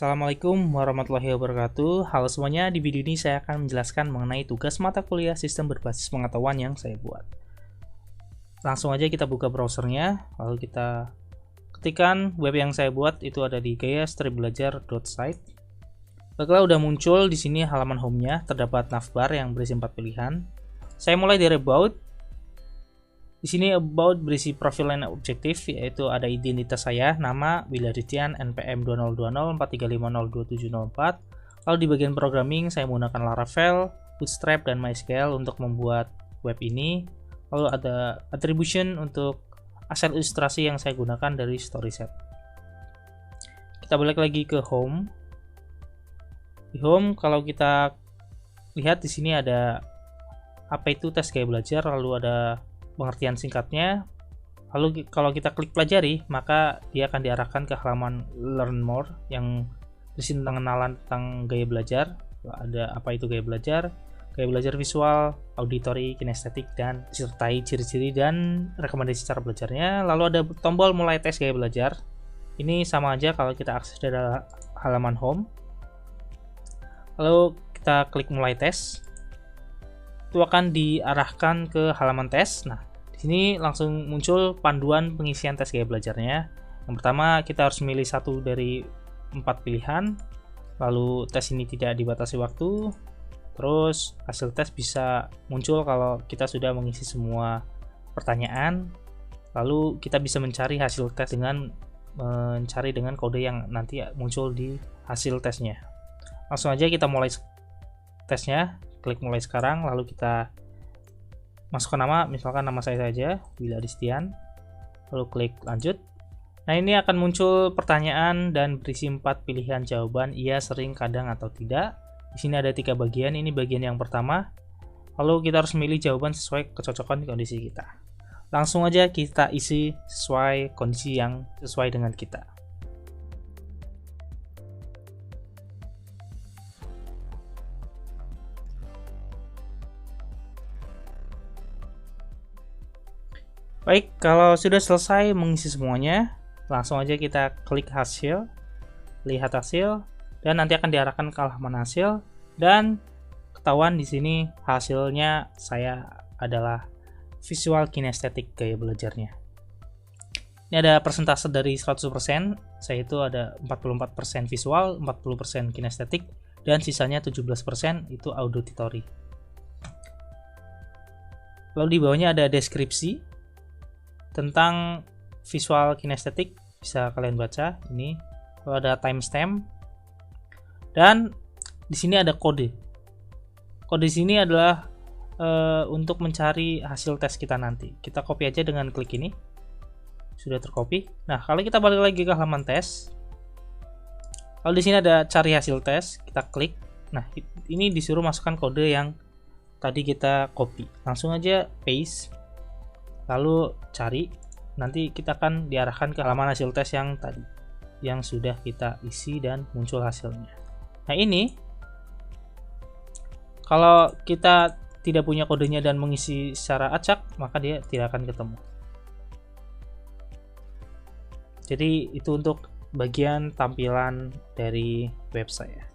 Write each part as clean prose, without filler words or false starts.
Assalamualaikum warahmatullahi wabarakatuh. Halo semuanya, di video ini saya akan menjelaskan mengenai tugas mata kuliah sistem berbasis pengetahuan yang saya buat. Langsung aja kita buka browsernya, lalu kita ketikkan web yang saya buat, itu ada di gaya-belajar.site. Baiklah, udah muncul di sini halaman home-nya, terdapat navbar yang berisi 4 pilihan. Saya mulai dari about. Di sini about berisi profil dan objektif, yaitu ada identitas saya, nama, Wilhadityan, NPM 2020 Lalu di bagian programming saya menggunakan Laravel, Bootstrap, dan MySQL untuk membuat web ini. Lalu ada attribution untuk aset ilustrasi yang saya gunakan dari Storyset. Kita balik lagi ke home. Di home, kalau kita lihat di sini ada apa itu tes gaya belajar, lalu ada pengertian singkatnya. Lalu kalau kita klik pelajari, maka dia akan diarahkan ke halaman Learn More yang berisi tentang pengenalan tentang gaya belajar. Ada apa itu gaya belajar visual, auditory, kinestetik, dan disertai ciri-ciri dan rekomendasi cara belajarnya. Lalu ada tombol mulai tes gaya belajar. Ini sama aja kalau kita akses dari halaman home. Lalu kita klik mulai tes, itu akan diarahkan ke halaman tes. Nah, di sini langsung muncul panduan pengisian tes gaya belajarnya. Yang pertama, kita harus memilih satu dari 4 pilihan. Lalu tes ini tidak dibatasi waktu. Terus hasil tes bisa muncul kalau kita sudah mengisi semua pertanyaan. Lalu kita bisa mencari hasil tes dengan mencari dengan kode yang nanti muncul di hasil tesnya. Langsung aja kita mulai tesnya. Klik mulai sekarang, lalu kita masukkan nama, misalkan nama saya saja, Wilhadityan, lalu klik lanjut. Nah, ini akan muncul pertanyaan dan berisi 4 pilihan jawaban, iya, sering, kadang, atau tidak. Di sini ada 3 bagian, ini bagian yang pertama. Lalu kita harus memilih jawaban sesuai kecocokan kondisi kita. Langsung aja kita isi sesuai kondisi yang sesuai dengan kita. Baik, kalau sudah selesai mengisi semuanya, langsung aja kita klik hasil, lihat hasil, dan nanti akan diarahkan ke halaman hasil. Dan ketahuan di sini hasilnya saya adalah visual kinestetik gaya belajarnya. Ini ada persentase dari 100%, saya itu ada 44% visual, 40% kinestetik, dan sisanya 17% itu auditory. Lalu di bawahnya ada deskripsi tentang visual kinestetik, bisa kalian baca ini. Lalu ada timestamp, dan di sini ada kode. Kode di sini adalah untuk mencari hasil tes kita nanti. Kita copy aja dengan klik ini, sudah tercopy. Nah, kalau kita balik lagi ke halaman tes, lalu di sini ada cari hasil tes, kita klik. Nah, ini disuruh masukkan kode yang tadi kita copy. Langsung aja paste, lalu cari, nanti kita akan diarahkan ke halaman hasil tes yang tadi, yang sudah kita isi dan muncul hasilnya. Nah, ini kalau kita tidak punya kodenya dan mengisi secara acak, maka dia tidak akan ketemu. Jadi itu untuk bagian tampilan dari web saya.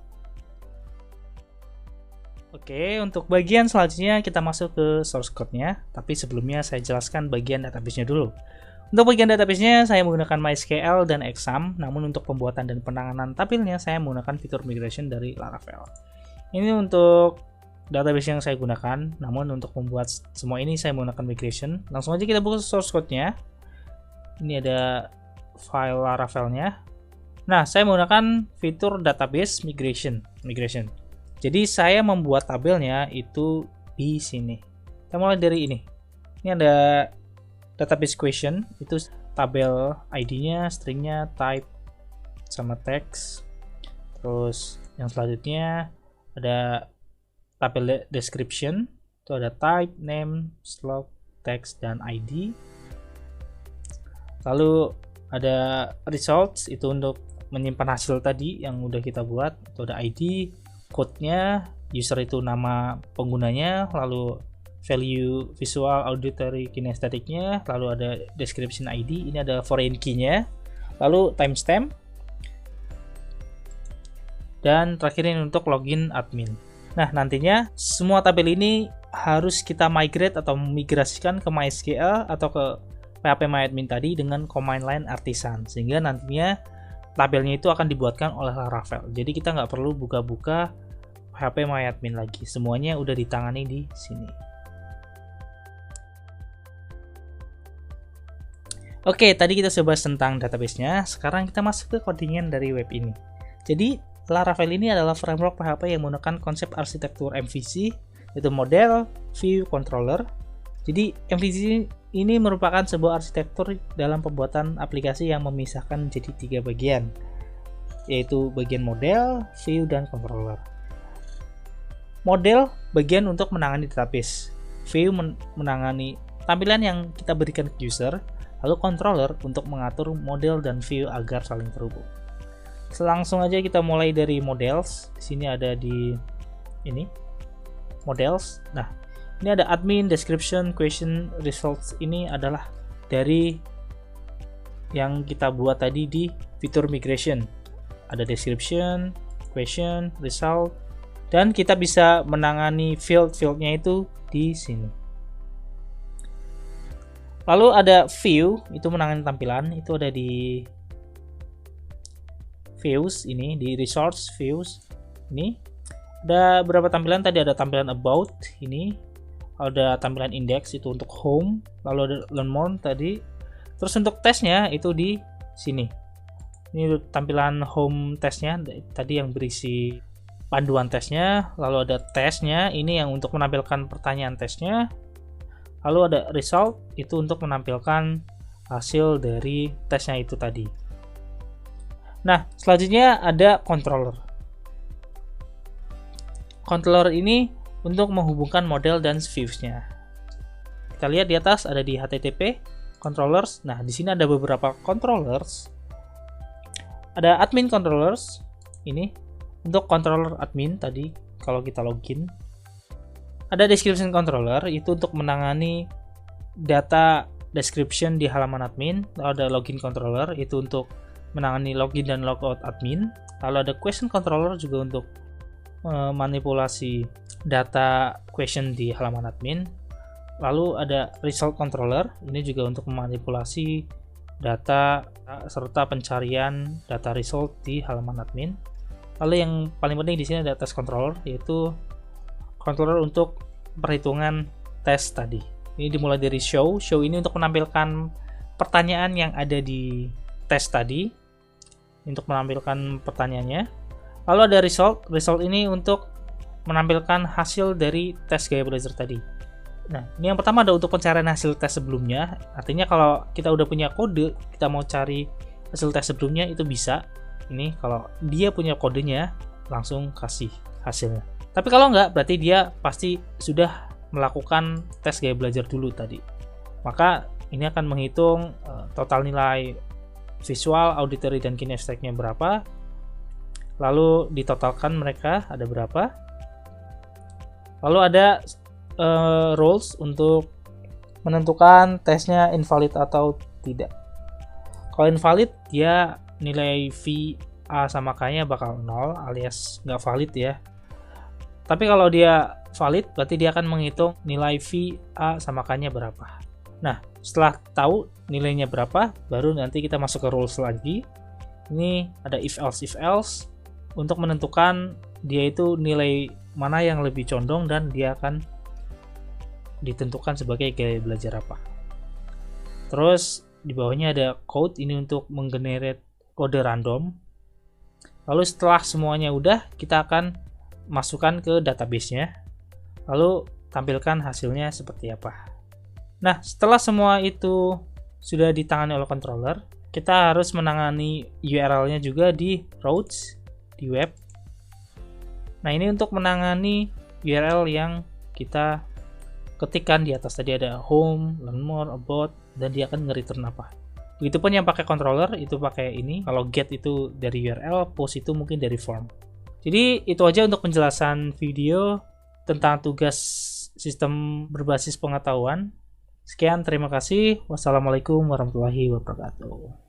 Oke, untuk bagian selanjutnya kita masuk ke source code-nya, tapi sebelumnya saya jelaskan bagian database-nya dulu. Untuk bagian database-nya saya menggunakan MySQL dan Exam, namun untuk pembuatan dan penanganan tampilnya saya menggunakan fitur migration dari Laravel. Ini untuk database yang saya gunakan, namun untuk membuat semua ini saya menggunakan migration. Langsung aja kita buka source code-nya. Ini ada file Laravel-nya. Nah, saya menggunakan fitur database migration. Jadi saya membuat tabelnya itu di sini. Kita mulai dari ini. Ini ada database question, itu tabel ID-nya, string-nya, type, sama text. Terus yang selanjutnya ada tabel description, itu ada type, name, slot, text, dan ID. Lalu ada results, itu untuk menyimpan hasil tadi yang udah kita buat. Itu ada ID, code-nya, user itu nama penggunanya, lalu value visual, auditory, kinestetiknya, lalu ada description ID, ini ada foreign key-nya, lalu timestamp, dan terakhir ini untuk login admin. Nah, nantinya semua tabel ini harus kita migrate atau migrasikan ke MySQL atau ke PHPMyAdmin tadi dengan command line artisan, sehingga nantinya tabelnya itu akan dibuatkan oleh Laravel. Jadi kita nggak perlu buka-buka PHPMyAdmin lagi, semuanya udah ditangani di sini. Oke, tadi kita sudah bahas tentang database-nya. Sekarang kita masuk ke codingan dari web ini. Jadi Laravel ini adalah framework PHP yang menggunakan konsep arsitektur MVC, yaitu model, view, controller. Jadi MVC ini merupakan sebuah arsitektur dalam pembuatan aplikasi yang memisahkan menjadi 3 bagian, yaitu bagian model, view, dan controller. Model bagian untuk menangani database, view menangani tampilan yang kita berikan ke user, lalu controller untuk mengatur model dan view agar saling terhubung. Langsung aja kita mulai dari models. Di sini ada di ini models. Nah, ini ada admin, description, question, results. Ini adalah dari yang kita buat tadi di fitur migration. Ada description, question, result, dan kita bisa menangani field-fieldnya itu di sini. Lalu ada view, itu menangani tampilan, itu ada di views ini, di resource views ini. Ada beberapa tampilan, tadi ada tampilan about ini, ada tampilan index itu untuk home, lalu ada learn more tadi. Terus untuk tesnya itu di sini. Ini tampilan home tesnya tadi yang berisi panduan tesnya, lalu ada tesnya ini yang untuk menampilkan pertanyaan tesnya. Lalu ada result itu untuk menampilkan hasil dari tesnya itu tadi. Nah, selanjutnya ada controller. Controller ini untuk menghubungkan model dan views-nya. Kita lihat di atas ada di HTTP controllers. Nah, di sini ada beberapa controllers. Ada admin controllers ini untuk controller admin tadi kalau kita login. Ada description controller itu untuk menangani data description di halaman admin. Lalu ada login controller itu untuk menangani login dan logout admin. Lalu ada question controller juga untuk memanipulasi data question di halaman admin. Lalu ada result controller, ini juga untuk memanipulasi data serta pencarian data result di halaman admin. Lalu yang paling penting di sini ada test controller, yaitu controller untuk perhitungan tes tadi. Ini dimulai dari show. Show ini untuk menampilkan pertanyaan yang ada di tes tadi, untuk menampilkan pertanyaannya. Lalu ada result. Result ini untuk menampilkan hasil dari tes gaya belajar tadi. Nah, ini yang pertama ada untuk pencarian hasil tes sebelumnya. Artinya kalau kita udah punya kode, kita mau cari hasil tes sebelumnya itu bisa. Ini kalau dia punya kodenya, langsung kasih hasilnya. Tapi kalau enggak, berarti dia pasti sudah melakukan tes gaya belajar dulu tadi. Maka ini akan menghitung total nilai visual, auditory, dan kinestetiknya berapa. Lalu ditotalkan mereka ada berapa. Lalu ada rules untuk menentukan tesnya invalid atau tidak. Kalau invalid, dia nilai V A sama K-nya bakal 0 alias nggak valid ya. Tapi kalau dia valid, berarti dia akan menghitung nilai V A sama K-nya berapa. Nah, setelah tahu nilainya berapa, baru nanti kita masuk ke rules lagi. Ini ada if else untuk menentukan dia itu nilai mana yang lebih condong dan dia akan ditentukan sebagai gaya belajar apa. Terus di bawahnya ada code, ini untuk menggenerate kode random. Lalu setelah semuanya udah, kita akan masukkan ke database-nya. Lalu tampilkan hasilnya seperti apa. Nah, setelah semua itu sudah ditangani oleh controller, kita harus menangani URL-nya juga di routes di web. Nah, ini untuk menangani URL yang kita ketikkan di atas tadi, ada home, learn more, about, dan dia akan nge-return apa. Begitupun yang pakai controller itu pakai ini. Kalau get itu dari URL, post itu mungkin dari form. Jadi itu aja untuk penjelasan video tentang tugas sistem berbasis pengetahuan. Sekian, terima kasih. Wassalamualaikum warahmatullahi wabarakatuh.